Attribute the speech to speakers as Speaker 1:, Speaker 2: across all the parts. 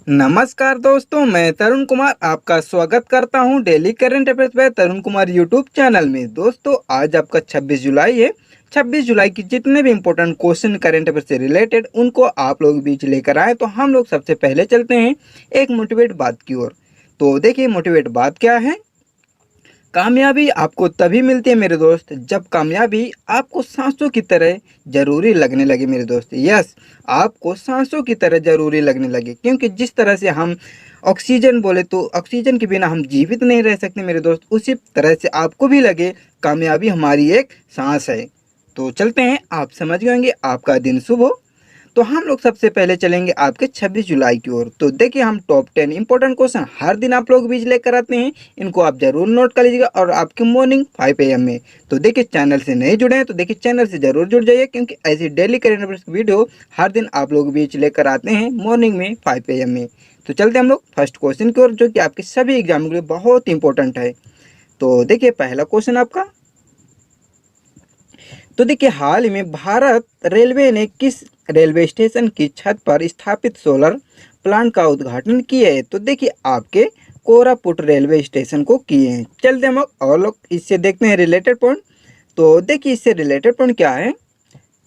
Speaker 1: नमस्कार दोस्तों, मैं तरुण कुमार आपका स्वागत करता हूं डेली करंट अफेयर्स बाय तरुण कुमार यूट्यूब चैनल में। दोस्तों, आज आपका 26 जुलाई है। 26 जुलाई की जितने भी इंपॉर्टेंट क्वेश्चन करंट अफेयर से रिलेटेड उनको आप लोग बीच लेकर आए। तो हम लोग सबसे पहले चलते हैं एक मोटिवेट बात की ओर। तो देखिए, मोटिवेट बात क्या है। कामयाबी आपको तभी मिलती है मेरे दोस्त, जब कामयाबी आपको सांसों की तरह जरूरी लगने लगे मेरे दोस्त। यस, आपको सांसों की तरह जरूरी लगने लगे, क्योंकि जिस तरह से हम ऑक्सीजन बोले तो ऑक्सीजन के बिना हम जीवित नहीं रह सकते मेरे दोस्त, उसी तरह से आपको भी लगे कामयाबी हमारी एक सांस है। तो चलते हैं, आप समझ गए होंगे। आपका दिन शुभ हो। तो हम लोग सबसे पहले चलेंगे आपके 26 जुलाई की ओर। तो देखिए, हम टॉप 10 इंपॉर्टेंट क्वेश्चन हर दिन आप लोग बीच लेकर आते हैं। इनको आप जरूर नोट कर लीजिएगा और आपके मॉर्निंग 5 AM में। तो देखिए, चैनल से नहीं जुड़े हैं तो देखिए चैनल से जरूर जुड़ जाइए, क्योंकि ऐसी डेली करंट अफेयर्स की वीडियो हर दिन आप लोग बीच लेकर आते हैं मॉर्निंग में 5 AM में। तो चलते हम लोग फर्स्ट क्वेश्चन की ओर, जो कि आपके सभी एग्जाम के लिए बहुत इंपॉर्टेंट है। तो देखिए, पहला क्वेश्चन आपका। तो देखिए, हाल ही में भारत रेलवे ने किस रेलवे स्टेशन की छत पर स्थापित सोलर प्लांट का उद्घाटन किया है। तो देखिए, आपके कोरापुट रेलवे स्टेशन को किए हैं। चलते हम और लोग इससे देखते हैं रिलेटेड पॉइंट। तो देखिए, इससे रिलेटेड पॉइंट क्या है।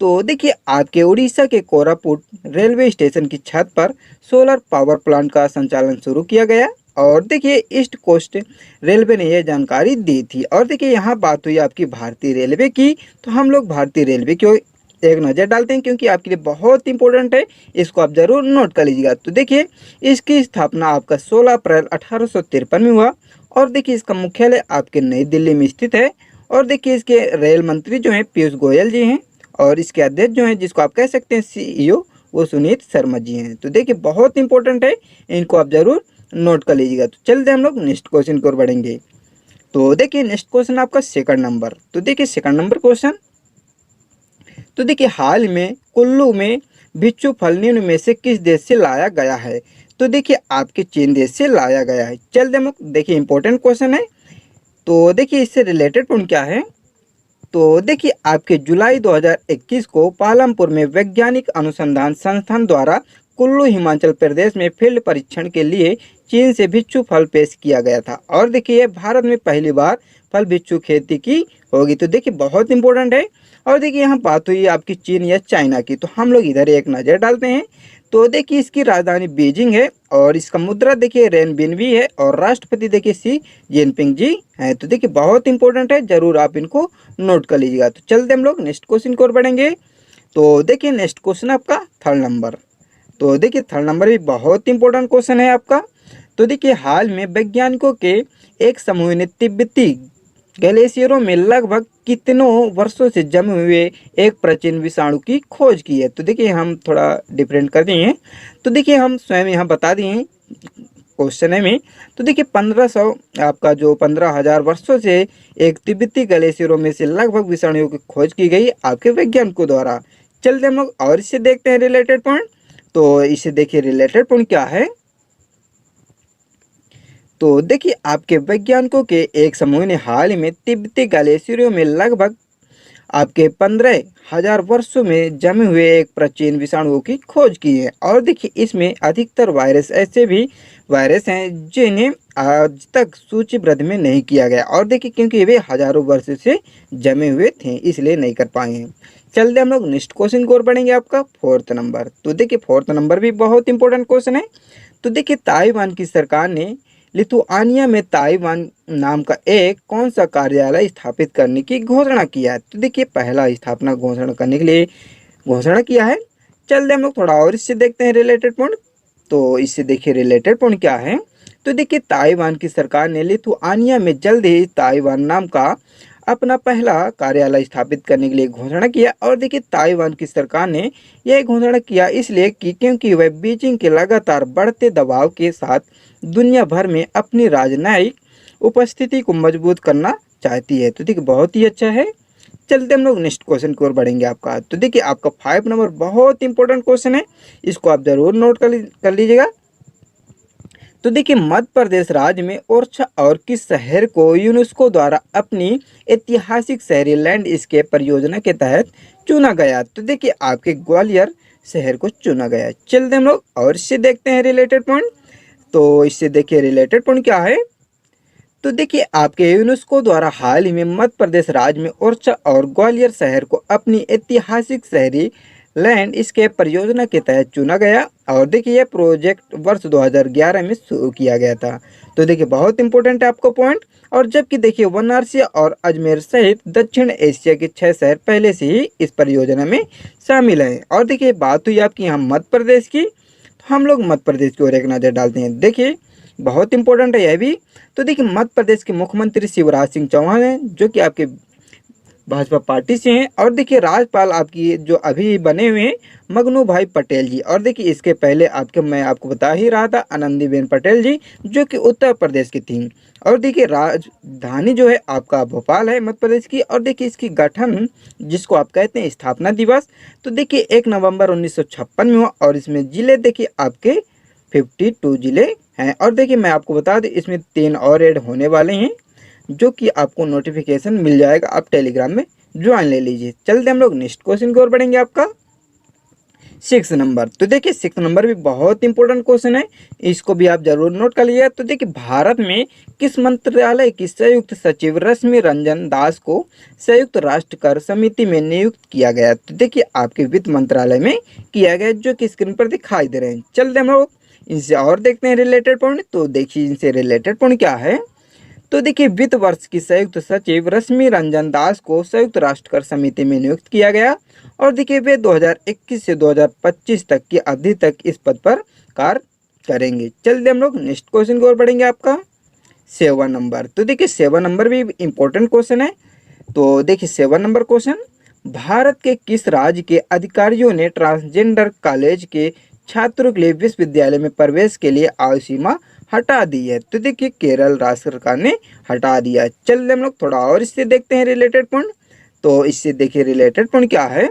Speaker 1: तो देखिए, आपके उड़ीसा के कोरापुट रेलवे स्टेशन की छत पर सोलर पावर प्लांट का संचालन शुरू किया गया। और देखिए, ईस्ट कोस्ट रेलवे ने यह जानकारी दी थी। और देखिए, यहाँ बात हुई आपकी भारतीय रेलवे की। तो हम लोग भारतीय रेलवे की ओर एक नज़र डालते हैं, क्योंकि आपके लिए बहुत इंपॉर्टेंट है। इसको आप जरूर नोट कर लीजिएगा। तो देखिए, इसकी स्थापना आपका 16 अप्रैल 1853 में हुआ। और देखिए, इसका मुख्यालय आपके नई दिल्ली में स्थित है। और देखिए, इसके रेल मंत्री जो हैं पीयूष गोयल जी हैं। और इसके अध्यक्ष जो हैं, जिसको आप कह सकते हैं CEO, वो सुनीत शर्मा जी हैं। तो देखिए, बहुत इंपॉर्टेंट है, इनको आप जरूर नोट कर लीजिएगा। तो चलते हम लोग नेक्स्ट क्वेश्चन की ओर बढ़ेंगे। तो देखिए, नेक्स्ट क्वेश्चन आपका सेकंड नंबर। तो देखिए, सेकंड नंबर क्वेश्चन। तो देखिए, हाल में कुल्लू में बिच्छू फल निम्न में से किस देश से लाया गया है। तो देखिए, आपके चीन देश से लाया गया है। चलते हम लोग, देखिए इंपॉर्टेंट क्वेश्चन है। तो देखिए, इससे रिलेटेड पॉइंट क्या है। तो देखिए, आपके जुलाई 2021 को पालमपुर में वैज्ञानिक अनुसंधान संस्थान द्वारा कुल्लू हिमाचल प्रदेश में फील्ड परीक्षण के लिए चीन से बिच्छू फल पेश किया गया था। और देखिए, भारत में पहली बार फल बिच्छू खेती की होगी। तो देखिए, बहुत इंपॉर्टेंट है। और देखिए, यहाँ बात हुई आपकी चीन या चाइना की। तो हम लोग इधर एक नज़र डालते हैं। तो देखिए, इसकी राजधानी बीजिंग है। और इसका मुद्रा देखिए रेनबिनबी है। और राष्ट्रपति देखिए सी जिनपिंग जी हैं। तो देखिए, बहुत इंपॉर्टेंट है, जरूर आप इनको नोट कर लीजिएगा। तो चलते हम लोग नेक्स्ट क्वेश्चन की ओर बढ़ेंगे। तो देखिए, नेक्स्ट क्वेश्चन आपका थर्ड नंबर। तो देखिए, थर्ड नंबर भी बहुत इंपॉर्टेंट क्वेश्चन है आपका। तो देखिए, हाल में वैज्ञानिकों के एक समूह ने तिब्बती ग्लेशियरों में लगभग कितनों वर्षों से जमे हुए एक प्राचीन विषाणु की खोज की है। तो देखिए, हम थोड़ा डिफरेंट कर दिए हैं। तो देखिए, हम स्वयं यहाँ बता दिए हैं क्वेश्चन है में। तो देखिए, 1500 आपका जो 15,000 वर्षों से एक तिब्बती ग्लेशियरों में से लगभग विषाणुओं की खोज की गई आपके वैज्ञानिकों द्वारा। चलते हम लोग और इससे देखते हैं रिलेटेड पॉइंट। तो इसे देखिए, रिलेटेड पॉइंट क्या है। तो देखिए, आपके वैज्ञानिकों के एक समूह ने हाल ही में तिब्बती ग्लेशियरों में लगभग आपके 15,000 वर्षों में जमे हुए एक प्राचीन विषाणुओं की खोज की है। और देखिए, इसमें अधिकतर वायरस ऐसे भी वायरस हैं जिन्हें आज तक सूचीबद्ध में नहीं किया गया। और देखिए, क्योंकि वे हजारों वर्ष से जमे हुए थे, इसलिए नहीं कर पाए हैं। चलते हम लोग नेक्स्ट क्वेश्चन की ओर बढ़ेंगे, आपका फोर्थ नंबर। तो देखिए, फोर्थ नंबर भी बहुत इंपॉर्टेंट क्वेश्चन है। तो देखिए, ताइवान की सरकार ने लिथुआनिया में ताइवान नाम का एक कौन सा कार्यालय स्थापित करने की घोषणा किया है। तो देखिए, पहला स्थापना घोषणा करने के लिए घोषणा किया है। चलते हम लोग थोड़ा और इससे देखते हैं रिलेटेड पॉइंट। तो इससे देखिए, रिलेटेड पॉइंट क्या है। तो देखिए, ताइवान की सरकार ने लिथुआनिया में जल्द ही ताइवान नाम का अपना पहला कार्यालय स्थापित करने के लिए घोषणा किया। और देखिए, ताइवान की सरकार ने यह घोषणा किया इसलिए कि क्योंकि वह बीजिंग के लगातार बढ़ते दबाव के साथ दुनिया भर में अपनी राजनयिक उपस्थिति को मजबूत करना चाहती है। तो देखिए, बहुत ही अच्छा है। चलते हम लोग नेक्स्ट क्वेश्चन की ओर बढ़ेंगे आपका। तो देखिए, आपका 5 नंबर बहुत इंपॉर्टेंट क्वेश्चन है, इसको आप जरूर नोट कर लीजिएगा। तो देखिए, मध्य प्रदेश राज्य में ओरछा और किस शहर को यूनेस्को द्वारा अपनी ऐतिहासिक शहरी लैंडस्केप परियोजना के तहत चुना गया। तो देखिए, आपके ग्वालियर शहर को चुना गया। चलते हम लोग और इससे देखते हैं रिलेटेड पॉइंट। तो इससे देखिए रिलेटेड पॉइंट क्या है। तो देखिए आपके यूनेस्को द्वारा हाल ही में मध्य प्रदेश राज्य में ओरछा और ग्वालियर शहर को अपनी ऐतिहासिक शहरी लैंडस्केप परियोजना के तहत चुना गया। और देखिए यह प्रोजेक्ट वर्ष 2011 में शुरू किया गया था। तो देखिए बहुत इंपॉर्टेंट है आपको पॉइंट। और जबकि देखिए वाराणसी और अजमेर सहित दक्षिण एशिया के 6 शहर पहले से ही इस परियोजना में शामिल हैं। और देखिए बात हुई आपकी यहाँ मध्य प्रदेश की, तो हम लोग मध्य प्रदेश की ओर एक नज़र डालते हैं। देखिए बहुत इंपॉर्टेंट है यह भी। तो देखिए मध्य प्रदेश के मुख्यमंत्री शिवराज सिंह चौहान हैं, जो कि आपके भाजपा पार्टी से हैं। और देखिए राज्यपाल आपकी जो अभी बने हुए हैं मगनू भाई पटेल जी। और देखिए इसके पहले मैं आपको बता ही रहा था आनंदीबेन पटेल जी, जो कि उत्तर प्रदेश की थी। और देखिए राजधानी जो है आपका भोपाल है मध्य प्रदेश की। और देखिए इसकी गठन जिसको आप कहते हैं स्थापना दिवस, तो देखिए 1 नवंबर 1956 में हुआ। और इसमें जिले देखिए आपके 52 जिले हैं। और देखिए मैं आपको बता दें इसमें 3 और ऐड होने वाले हैं, जो कि आपको नोटिफिकेशन मिल जाएगा, आप टेलीग्राम में ज्वाइन ले लीजिए। चलते हम लोग नेक्स्ट क्वेश्चन की ओर बढ़ेंगे, आपका 6 नंबर। तो देखिए 6 नंबर भी बहुत इंपॉर्टेंट क्वेश्चन है, इसको भी आप जरूर नोट कर लीजिए। तो देखिए भारत में किस मंत्रालय की संयुक्त सचिव रश्मि रंजन दास को संयुक्त राष्ट्र कर समिति में नियुक्त किया गया। तो देखिए आपके वित्त मंत्रालय में किया गया, जो कि स्क्रीन पर दिखाई दे रहे हैं। चलते हम लोग इनसे और देखते हैं रिलेटेड पॉइंट। तो देखिए इनसे रिलेटेड पॉइंट क्या है। तो देखिए वित्त वर्ष की संयुक्त सचिव रश्मि रंजन दास को संयुक्त राष्ट्र कर समिति में नियुक्त किया गया। और देखिए वे 2021 से 2025 तक की अवधि तक इस पद पर कार्य करेंगे। चलते हम लोग नेक्स्ट क्वेश्चन की ओर बढ़ेंगे, आपका 7 नंबर। तो देखिए 7 नंबर भी इंपॉर्टेंट क्वेश्चन है। तो देखिए 7 नंबर क्वेश्चन, भारत के किस राज्य के अधिकारियों ने ट्रांसजेंडर कॉलेज के छात्रों के लिए विश्वविद्यालय में प्रवेश के लिए आयु सीमा हटा दी है। तो देखिए केरल राज्य सरकार ने हटा दिया। चलिए हम लोग थोड़ा और इससे देखते हैं रिलेटेड पॉइंट। तो इससे देखिए रिलेटेड पॉइंट क्या है।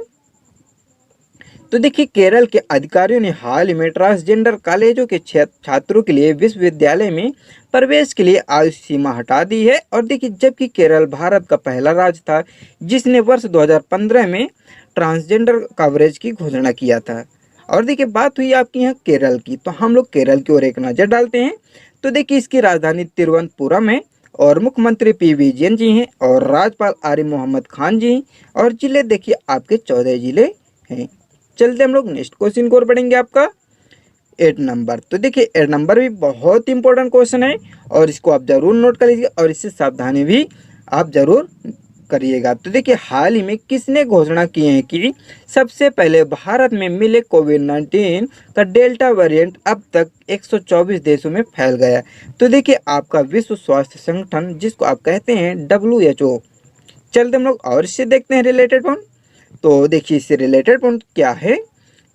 Speaker 1: तो देखिए केरल के अधिकारियों ने हाल ही में ट्रांसजेंडर कॉलेजों के छात्रों के लिए विश्वविद्यालय में प्रवेश के लिए आयु सीमा हटा दी है। और देखिए जबकि केरल भारत का पहला राज्य था जिसने वर्ष 2015 में ट्रांसजेंडर कवरेज की घोषणा किया था। और देखिए बात हुई आपकी यहाँ केरल की, तो हम लोग केरल की ओर एक नज़र डालते हैं। तो देखिए इसकी राजधानी तिरुवनंतपुरम है और मुख्यमंत्री पी विजयन जी हैं और राज्यपाल आरिफ मोहम्मद खान जी हैं। और जिले देखिए आपके 14 जिले हैं। चलते हम लोग नेक्स्ट क्वेश्चन की ओर बढ़ेंगे, आपका 8 नंबर। तो देखिए 8 नंबर भी बहुत इंपॉर्टेंट क्वेश्चन है, और इसको आप जरूर नोट कर लीजिए और इससे सावधानी भी आप जरूर करिएगा। तो देखिए हाल ही में किसने घोषणा की है कि सबसे पहले भारत में मिले कोविड-19 का डेल्टा वेरिएंट अब तक 124 देशों में फैल गया। तो देखिए आपका विश्व स्वास्थ्य संगठन जिसको आप कहते हैं WHO। चलते हम लोग और इससे देखते हैं रिलेटेड पॉइंट। तो देखिए इससे रिलेटेड पॉइंट क्या है।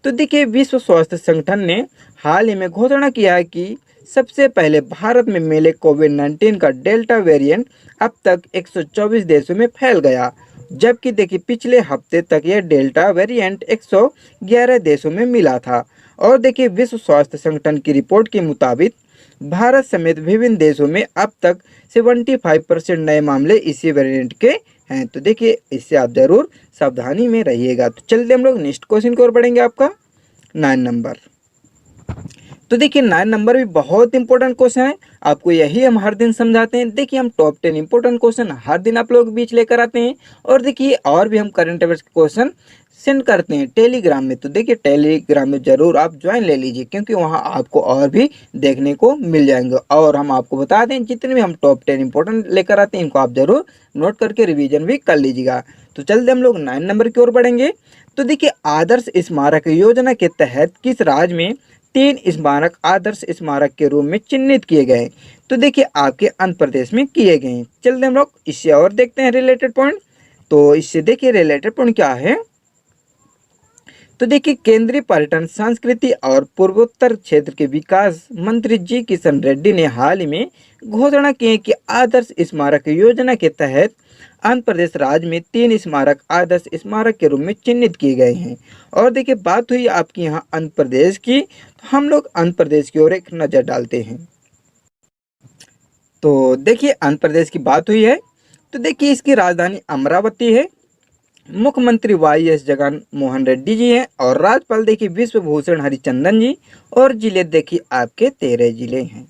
Speaker 1: तो देखिए विश्व स्वास्थ्य संगठन ने हाल ही में घोषणा किया है कि सबसे पहले भारत में मिले कोविड-19 का डेल्टा वेरिएंट अब तक 124 देशों में फैल गया। जबकि देखिए पिछले हफ्ते तक यह डेल्टा वेरिएंट 111 देशों में मिला था। और देखिए विश्व स्वास्थ्य संगठन की रिपोर्ट के मुताबिक भारत समेत विभिन्न देशों में अब तक 75% नए मामले इसी वेरिएंट के हैं। तो देखिए इससे आप जरूर सावधानी में रहिएगा। तो चलते हम लोग नेक्स्ट क्वेश्चन की ओर बढ़ेंगे, आपका 9 नंबर। तो देखिए 9 नंबर भी बहुत इंपॉर्टेंट क्वेश्चन है, आपको यही हम हर दिन समझाते हैं। देखिए हम टॉप 10 इंपॉर्टेंट क्वेश्चन हर दिन आप लोगों के बीच लेकर आते हैं। और देखिए और भी हम करंट अफेयर्स के क्वेश्चन सेंड करते हैं टेलीग्राम में। तो देखिए टेलीग्राम में जरूर आप ज्वाइन ले लीजिए, क्योंकि वहाँ आपको और भी देखने को मिल जाएंगे। और हम आपको बता दें जितने भी हम टॉप 10 इंपॉर्टेंट लेकर आते हैं इनको आप जरूर नोट करके रिवीजन भी कर लीजिएगा। तो चलते हम लोग 9 नंबर की ओर बढ़ेंगे। तो देखिए आदर्श स्मारक योजना के तहत किस राज्य में 3 स्मारक आदर्श स्मारक के रूप में चिन्हित किए गए। तो देखिए आपके आंध्र प्रदेश में किए गए हैं। चलते हम लोग इससे और देखते हैं रिलेटेड पॉइंट। तो इससे देखिए रिलेटेड पॉइंट क्या है। तो देखिए केंद्रीय पर्यटन संस्कृति और पूर्वोत्तर क्षेत्र के विकास मंत्री जी किशन रेड्डी ने हाल ही में घोषणा की है कि आदर्श स्मारक योजना के तहत आंध्र प्रदेश राज्य में 3 स्मारक आदर्श स्मारक के रूप में चिन्हित किए गए हैं। और देखिए बात हुई आपकी यहाँ आंध्र प्रदेश की, तो हम लोग आंध्र प्रदेश की ओर एक नज़र डालते हैं। तो देखिए आंध्र प्रदेश की बात हुई है। तो देखिए इसकी राजधानी अमरावती है। मुख्यमंत्री वाई एस जगन मोहन रेड्डी जी हैं और राज्यपाल देखिए विश्व भूषण हरिचंदन जी। और जिले देखिए आपके 13 जिले हैं।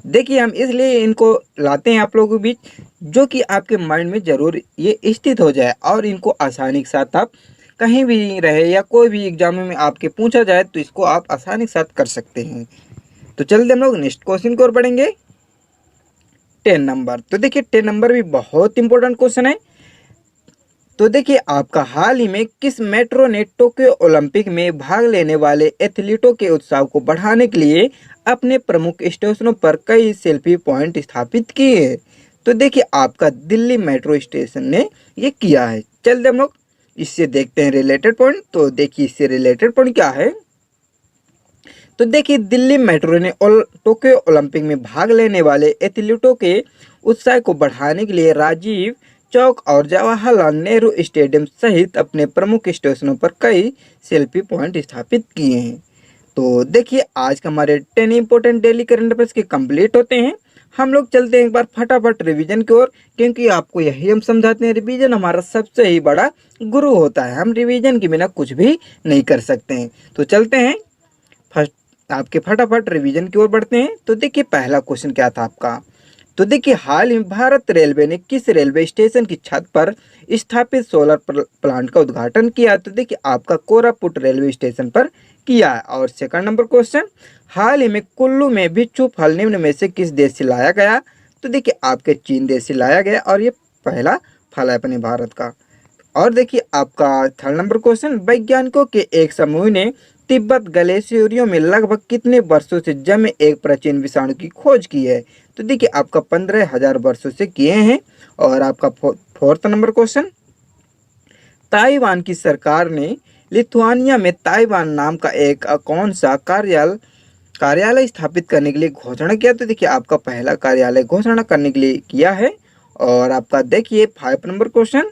Speaker 1: देखिए हम इसलिए इनको लाते हैं आप लोगों के बीच, जो कि आपके माइंड में ज़रूर ये स्थित हो जाए और इनको आसानी के साथ आप कहीं भी रहे या कोई भी एग्जाम में आपके पूछा जाए तो इसको आप आसानी के साथ कर सकते हैं। तो चलते हम लोग नेक्स्ट क्वेश्चन की ओर बढ़ेंगे। 10 नंबर, तो देखिए 10 नंबर भी बहुत इंपॉर्टेंट क्वेश्चन है। तो देखिए आपका हाल ही में किस मेट्रो ने टोक्यो ओलंपिक में भाग लेने वाले एथलीटों के उत्साह को बढ़ाने के लिए अपने प्रमुख स्टेशनों पर कई सेल्फी पॉइंट स्थापित किए हैं? तो देखिए आपका दिल्ली मेट्रो स्टेशन ने ये किया है। चलते हम लोग इससे देखते हैं रिलेटेड पॉइंट। तो देखिए इससे रिलेटेड पॉइंट क्या है। तो देखिए दिल्ली मेट्रो ने टोक्यो ओलंपिक में भाग लेने वाले एथलीटों के उत्साह को बढ़ाने के लिए राजीव चौक और जवाहरलाल नेहरू स्टेडियम सहित अपने प्रमुख स्टेशनों पर कई सेल्फी पॉइंट स्थापित किए हैं। तो देखिए आज का हमारे 10 इंपॉर्टेंट डेली करंट अफेयर्स के कंप्लीट होते हैं। हम लोग चलते हैं एक बार फटाफट रिवीजन की ओर, क्योंकि आपको यही हम समझाते हैं, रिवीजन हमारा सबसे ही बड़ा गुरु होता है। हम रिवीजन के बिना कुछ भी नहीं कर सकते हैं। तो चलते हैं फर्स्ट आपके फटाफट रिवीजन की ओर बढ़ते हैं। तो देखिए पहला क्वेश्चन क्या था आपका। तो देखिए हाल ही भारत रेलवे ने किस रेलवे स्टेशन की छत पर स्थापित सोलर प्लांट का उद्घाटन किया? तो देखिए आपका कोरापुट रेलवे स्टेशन पर किया है। और सेकंड नंबर क्वेश्चन, हाल ही में कुल्लू में बिच्छू फल निम्न में से किस देश से लाया गया? तो देखिए आपके चीन देश से लाया गया और ये पहला फल है अपने भारत का। और देखिए आपका थर्ड नंबर क्वेश्चन, वैज्ञानिकों के एक समूह ने तिब्बत ग्लेशियरों में लगभग कितने वर्षों से जमे एक प्राचीन विषाणु की खोज की है? तो देखिए आपका 15,000 वर्षों से किए हैं। और आपका फोर्थ नंबर क्वेश्चन, ताइवान की सरकार ने लिथुआनिया में ताइवान नाम का एक कौन सा कार्यालय स्थापित करने के लिए घोषणा किया? तो देखिए आपका पहला कार्यालय घोषणा करने के लिए किया है। और आपका देखिए 5 नंबर क्वेश्चन,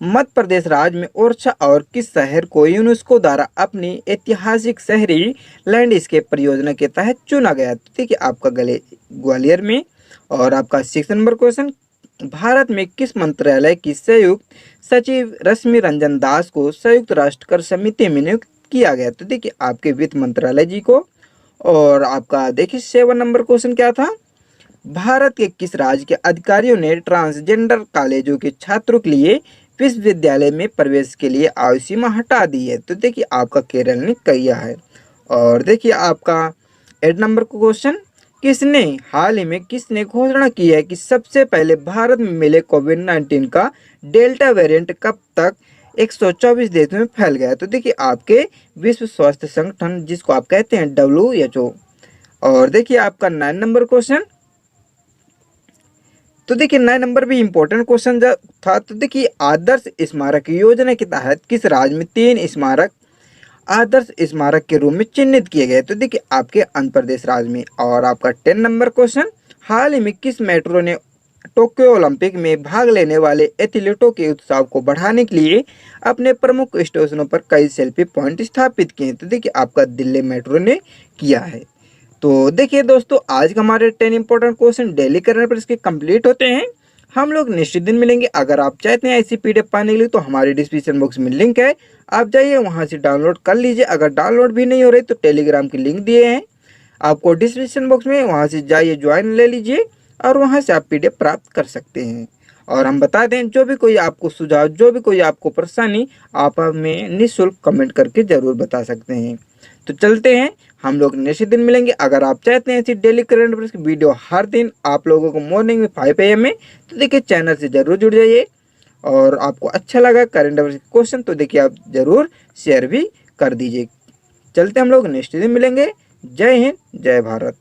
Speaker 1: मध्य प्रदेश राज्य में ओरछा और किस शहर को यूनेस्को द्वारा अपनी ऐतिहासिक शहरी लैंडस्केप परियोजना के तहत चुना गया? तो देखिए आपका ग्वालियर में। और आपका 6 नंबर क्वेश्चन, भारत में किस मंत्रालय की संयुक्त सचिव रश्मि रंजन दास को संयुक्त राष्ट्र कर समिति में नियुक्त किया गया? तो देखिए आपके वित्त मंत्रालय जी को। और आपका देखिए 7 नंबर क्वेश्चन क्या था, भारत के किस राज्य के अधिकारियों ने ट्रांसजेंडर कॉलेजों के छात्रों के लिए विश्वविद्यालय में प्रवेश के लिए आयु सीमा हटा दी है? तो देखिए आपका केरल ने किया है। और देखिए आपका 8 नंबर का क्वेश्चन, किसने घोषणा की है कि सबसे पहले भारत में मिले कोविड-19 का डेल्टा वेरिएंट कब तक 124 देशों में फैल गया? तो देखिए आपके विश्व स्वास्थ्य संगठन, जिसको आप कहते हैं WHO। और देखिए आपका 9 नंबर क्वेश्चन, तो देखिए 9 नंबर भी इंपॉर्टेंट क्वेश्चन था। तो देखिए आदर्श स्मारक योजना के तहत किस राज्य में 3 स्मारक आदर्श स्मारक के रूप में चिन्हित किए गए? तो देखिए आपके आंध्र प्रदेश राज्य में। और आपका 10 नंबर क्वेश्चन, हाल ही में किस मेट्रो ने टोक्यो ओलंपिक में भाग लेने वाले एथलीटों के उत्साह को बढ़ाने के लिए अपने प्रमुख स्टेशनों पर कई सेल्फी पॉइंट स्थापित किए? तो देखिए आपका दिल्ली मेट्रो ने किया है। तो देखिए दोस्तों आज का हमारे 10 इंपॉर्टेंट क्वेश्चन डेली करने पर इसके कंप्लीट होते हैं। हम लोग निश्चित दिन मिलेंगे। अगर आप चाहते हैं ऐसी PDF पाने के लिए तो हमारे डिस्क्रिप्शन बॉक्स में लिंक है, आप जाइए वहां से डाउनलोड कर लीजिए। अगर डाउनलोड भी नहीं हो रही तो टेलीग्राम की लिंक दिए हैं आपको डिस्क्रिप्शन बॉक्स में, वहां से जाइए ज्वाइन ले लीजिए और वहां से आप PDF प्राप्त कर सकते हैं। और हम बता दें, जो भी कोई आपको सुझाव, जो भी कोई आपको परेशानी, आप हमें निःशुल्क कमेंट करके ज़रूर बता सकते हैं। तो चलते हैं, हम लोग नेक्स्ट दिन मिलेंगे। अगर आप चाहते हैं ऐसी डेली करंट अफेयर्स की वीडियो हर दिन आप लोगों को मॉर्निंग में 5 AM में, तो देखिए चैनल से ज़रूर जुड़ जाइए। और आपको अच्छा लगा करंट अफेयर्स के क्वेश्चन तो देखिए आप ज़रूर शेयर भी कर दीजिए। चलते हम लोग नेक्स्ट दिन मिलेंगे। जय हिंद, जय भारत।